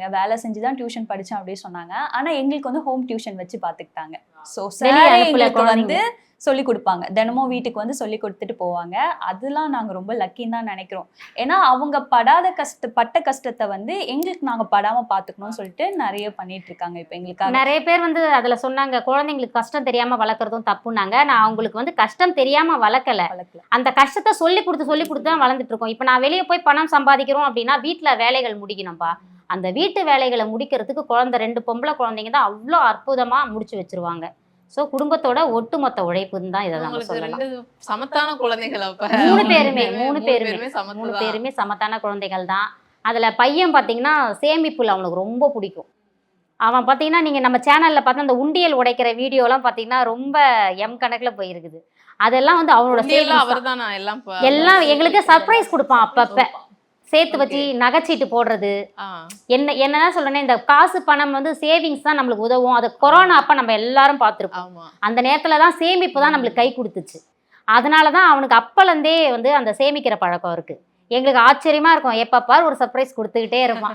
வேலை செஞ்சு தான் டியூஷன் படிச்சேன் அப்படின்னு சொன்னாங்க. ஆனா எங்களுக்கு வந்து ஹோம் டியூஷன் வச்சு பார்த்துக்கிட்டாங்க. ஸோ வெளிய சாரே அனுப்பல எங்களுக்கு குழந்தைங்க. வந்து சொல்லிக் கொடுப்பாங்க. தினமும் வீட்டுக்கு வந்து சொல்லி கொடுத்துட்டு போவாங்க. அதெல்லாம் நாங்க ரொம்ப லக்கின்னு தான் நினைக்கிறோம். ஏன்னா அவங்க பட்ட கஷ்டத்தை வந்து எங்களுக்கு நாங்க படாம பார்த்துக்கணும்னு சொல்லிட்டு நிறைய பண்ணிட்டு இருக்காங்க இப்போ எங்களுக்காக. நிறைய பேர் வந்து அதுல சொன்னாங்க குழந்தைங்களுக்கு கஷ்டம் தெரியாம வளர்க்குறதும் தப்புனாங்க. நான் அவங்களுக்கு வந்து கஷ்டம் தெரியாம வளர்க்கல. அந்த கஷ்டத்தை சொல்லி கொடுத்து தான் வளர்ந்துட்டு இருக்கோம். இப்போ நான் வெளியே போய் பணம் சம்பாதிக்கிறோம் அப்படின்னா வீட்டில் வேலைகள் முடிக்கணும்பா. அந்த வீட்டு வேலைகளை முடிக்கிறதுக்கு குழந்தை 2 பொம்பளை குழந்தைங்க தான் அவ்வளோ அற்புதமா முடிச்சு வச்சிருவாங்க. ஸோ குடும்பத்தோட ஒட்டுமொத்த உழைப்புன்னு தான் இதை நம்ம சொல்லலாம். சமத்தான குழந்தைகள் அப்ப 3 பேருமே சமத்து 3 தான். பேருமே சமத்தான குழந்தைகள் தான். அதுல பையன் பார்த்தீங்கன்னா சேமிப்புல அவனுக்கு ரொம்ப பிடிக்கும். அவன் பார்த்தீங்கன்னா நீங்க நம்ம சேனல்ல பார்த்தா அந்த உண்டியல் உடைக்கிற வீடியோலாம் பார்த்தீங்கன்னா ரொம்ப கணக்கில் போயிருக்குது. அதெல்லாம் வந்து அவனோட சேவிங்ஸ் அவர்தானா எல்லாம் எங்களுக்கு சர்ப்ரைஸ் கொடுப்பான். அப்பப்ப சேர்த்து வச்சு நகைச்சீட்டு போடுறது. என்னதான் சொல்றேன்னா இந்த காசு பணம் வந்து சேவிங்ஸ் தான் நம்மளுக்கு உதவும். அது கொரோனா அப்ப நம்ம எல்லாரும் பார்த்துருப்போம். அந்த நேரத்துல தான் சேமிப்பு தான் நம்மளுக்கு கை கொடுத்துச்சு. அதனாலதான் அவனுக்கு அப்பலேருந்தே வந்து அந்த சேமிக்கிற பழக்கம் இருக்கு. எங்களுக்கு ஆச்சரியமா இருக்கும். எப்ப பாரு ஒரு சர்ப்ரைஸ் கொடுத்துக்கிட்டே இருப்பான்.